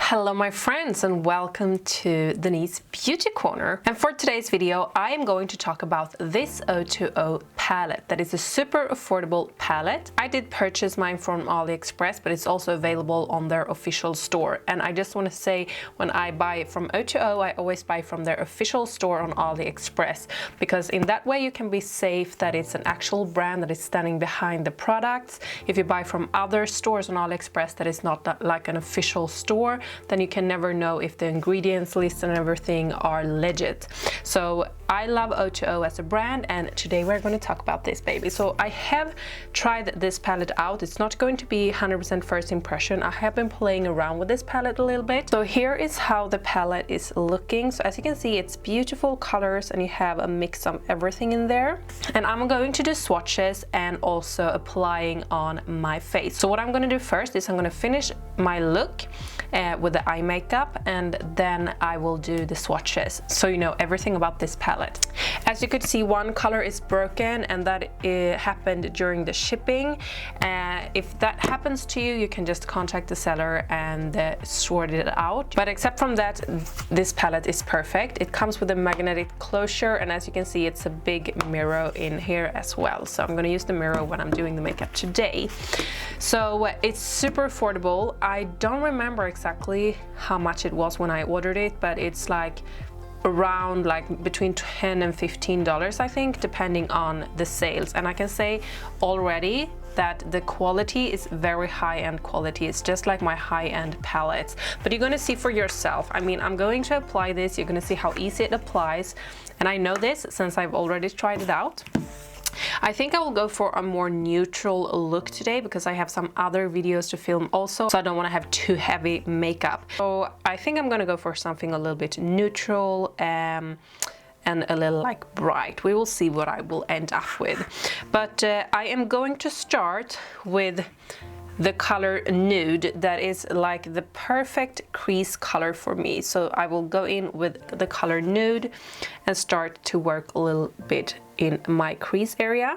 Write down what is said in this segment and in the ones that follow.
Hello my friends and welcome to Denise's Beauty Corner. And for today's video I am going to talk about this O.two.o palette that is a super affordable palette. I did purchase mine from Aliexpress, but it's also available on their official store. And I just want to say, when I buy from O.two.o, I always buy from their official store on Aliexpress, because in that way you can be safe that it's an actual brand that is standing behind the products. If you buy from other stores on Aliexpress that is not like an official store, then you can never know if the ingredients list and everything are legit. So I love O.two.o as a brand, and today we're going to talk about this baby. So I have tried this palette out. It's not going to be 100% first impression. I have been playing around with this palette a little bit. So here is how the palette is looking. So as you can see, it's beautiful colors and you have a mix of everything in there. And I'm going to do swatches and also applying on my face. So what I'm going to do first is I'm going to finish my look with the eye makeup, and then I will do the swatches so you know everything about this palette. As you could see, one color is broken, and that happened during the shipping. If that happens to you, you can just contact the seller and sort it out. But except from that, this palette is perfect. It comes with a magnetic closure, and as you can see, it's a big mirror in here as well. So I'm going to use the mirror when I'm doing the makeup today. So it's super affordable. I don't remember exactly how much it was when I ordered it, but it's like around like between $10 and $15, I think, depending on the sales. And I can say already that the quality is very high-end quality. It's just like my high-end palettes, but you're going to see for yourself. I mean, I'm going to apply this. You're going to see how easy it applies, and I know this since I've already tried it out. I think I will go for a more neutral look today because I have some other videos to film also, so I don't want to have too heavy makeup. So I think I'm gonna go for something a little bit neutral and a little like bright. We will see what I will end up with. But I am going to start with the color Nude. That is like the perfect crease color for me. So I will go in with the color Nude and start to work a little bit in my crease area.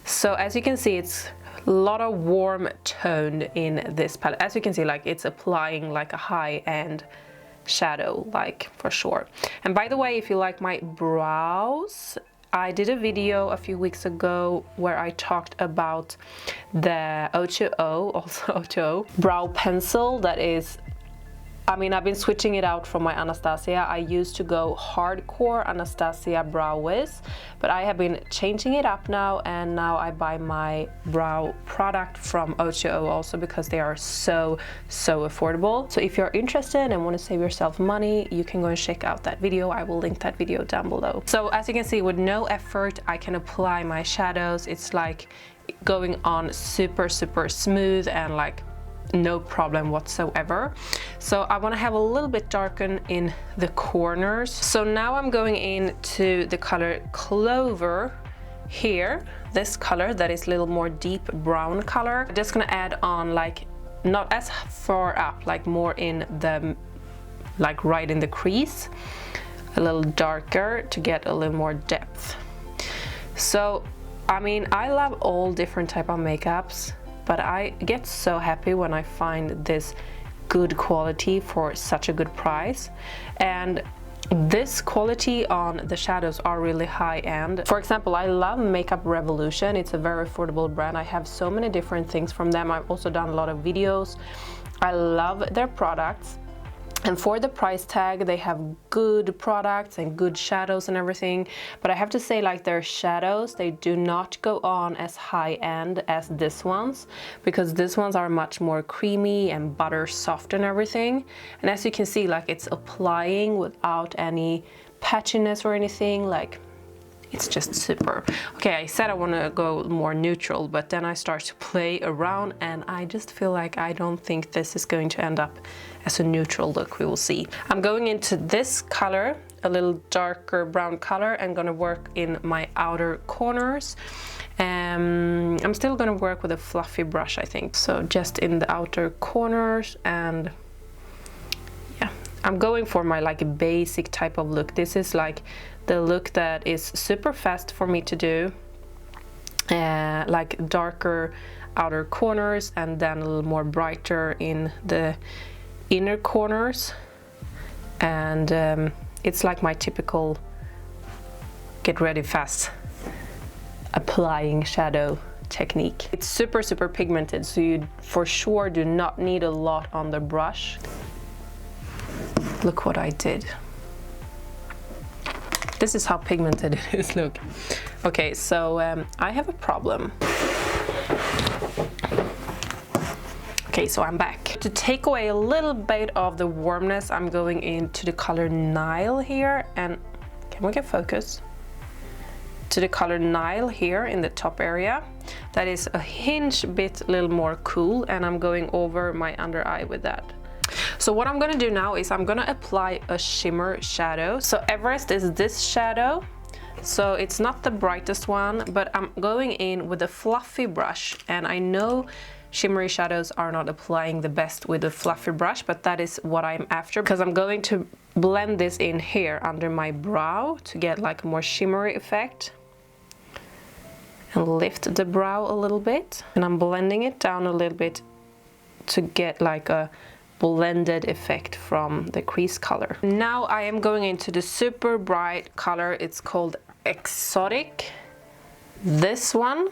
So as you can see, it's a lot of warm tone in this palette. As you can see, like it's applying like a high-end shadow, like for sure. And by the way, if you like my brows, I did a video a few weeks ago where I talked about the O.two.o, also O.two.o brow pencil. That is, I mean, I've been switching it out from my Anastasia. I used to go hardcore Anastasia brow wiz, but I have been changing it up now, and now I buy my brow product from O.two.o also because they are so affordable. So if you're interested and want to save yourself money, you can go and check out that video. I will link that video down below. So as you can see, with no effort, I can apply my shadows. It's like going on super smooth and like no problem whatsoever. So I want to have a little bit darken in the corners. So now I'm going into the color Clover here, this color that is a little more deep brown color. I'm just gonna add on, like not as far up, like more in the, like right in the crease, a little darker to get a little more depth. So I mean, I love all different type of makeups, but I get so happy when I find this good quality for such a good price. And this quality on the shadows are really high-end. For example, I love Makeup Revolution. It's a very affordable brand. I have so many different things from them. I've also done a lot of videos. I love their products. And for the price tag, they have good products and good shadows and everything. But I have to say, like, their shadows, they do not go on as high-end as this ones, because these ones are much more creamy and butter soft and everything. And as you can see, like, it's applying without any patchiness or anything. Like, it's just super. Okay, I said I want to go more neutral, but then I start to play around and I just feel like I don't think this is going to end up as a neutral look. We will see. I'm going into this color, a little darker brown color, and gonna work in my outer corners. I'm still gonna work with a fluffy brush, I think. So just in the outer corners, and yeah, I'm going for my like basic type of look. This is like the look that is super fast for me to do, like darker outer corners and then a little more brighter in the inner corners, and it's like my typical get ready fast applying shadow technique. It's super pigmented, so you for sure do not need a lot on the brush. Look what I did. This is how pigmented it is, look. Okay, so I have a problem. Okay, so I'm back. To take away a little bit of the warmness, I'm going into the color Nile here, and can we get focus? To the color Nile here in the top area. That is a hinge bit little more cool, and I'm going over my under eye with that. So what I'm gonna do now is I'm gonna apply a shimmer shadow. So Everest is this shadow. So it's not the brightest one, but I'm going in with a fluffy brush, and I know shimmery shadows are not applying the best with a fluffy brush, but that is what I'm after, because I'm going to blend this in here under my brow to get like a more shimmery effect and lift the brow a little bit, and I'm blending it down a little bit to get like a blended effect from the crease color. Now I am going into the super bright color. It's called Exotic, this one,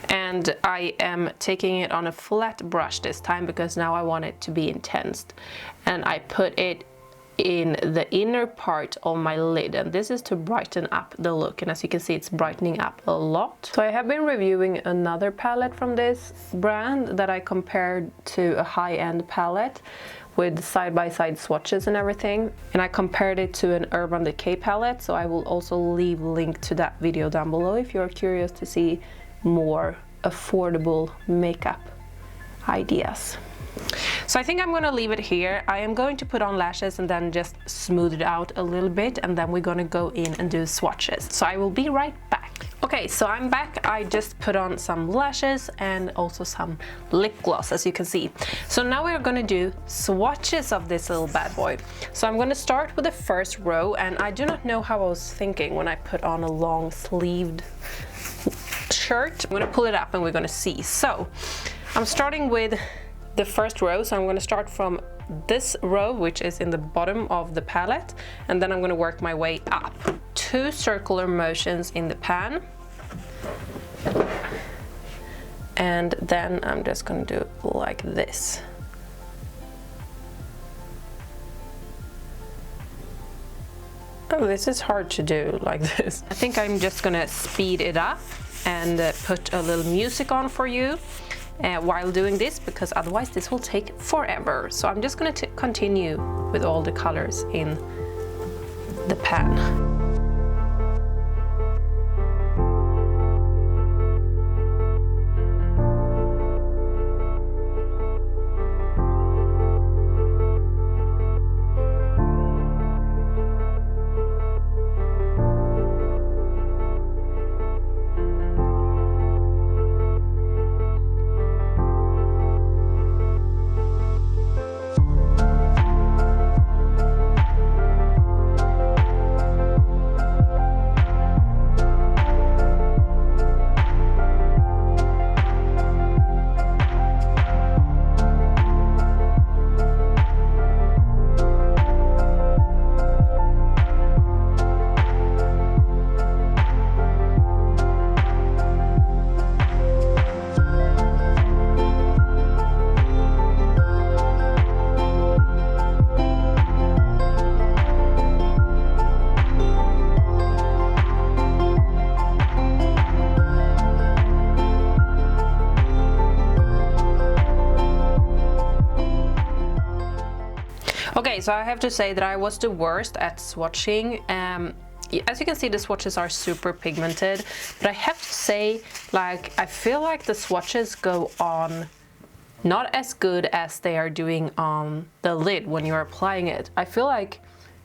and I am taking it on a flat brush this time because now I want it to be intense, and I put it in the inner part of my lid, and this is to brighten up the look, and as you can see it's brightening up a lot. So I have been reviewing another palette from this brand that I compared to a high-end palette with side-by-side swatches and everything, and I compared it to an Urban Decay palette, so I will also leave a link to that video down below if you're curious to see more affordable makeup ideas. So I think I'm gonna leave it here. I am going to put on lashes and then just smooth it out a little bit, and then we're gonna go in and do swatches. So I will be right back. Okay, so I'm back. I just put on some lashes and also some lip gloss, as you can see. So now we're gonna do swatches of this little bad boy. So I'm gonna start with the first row, and I do not know how I was thinking when I put on a long sleeved shirt. I'm gonna pull it up and we're gonna see. So I'm starting with the first row, so I'm going to start from this row, which is in the bottom of the palette, and then I'm going to work my way up. 2 circular motions in the pan, and then I'm just going to do like this. Oh, this is hard to do like this. I think I'm just going to speed it up and put a little music on for you while doing this, because otherwise this will take forever. So I'm just going to continue with all the colors in the pan. Okay, so I have to say that I was the worst at swatching. As you can see, the swatches are super pigmented, but I have to say, like, I feel like the swatches go on not as good as they are doing on the lid when you're applying it. I feel like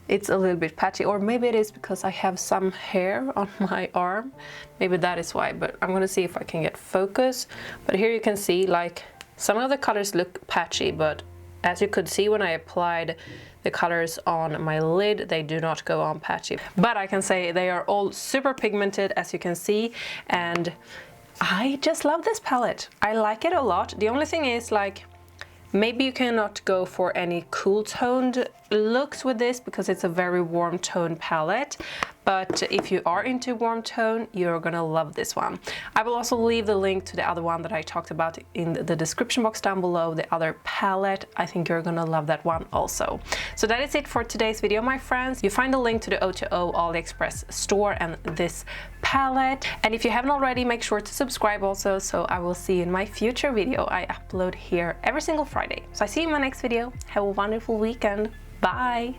it's a little bit patchy, or maybe it is because I have some hair on my arm. Maybe that is why, but I'm gonna see if I can get focus. But here you can see, like, some of the colors look patchy, but as you could see when I applied the colors on my lid, they do not go on patchy. But I can say they are all super pigmented, as you can see, and I just love this palette. I like it a lot. The only thing is, like, Maybe you cannot go for any cool toned looks with this because it's a very warm tone palette, but if you are into warm tone, you're gonna love this one. I will also leave the link to the other one that I talked about in the description box down below, the other palette. I think you're gonna love that one also. So that is it for today's video, my friends. You find the link to the O.two.o Aliexpress store and this palette, and if you haven't already, make sure to subscribe also, so I will see you in my future video. I upload here every single Friday. So I see you in my next video. Have a wonderful weekend. Bye.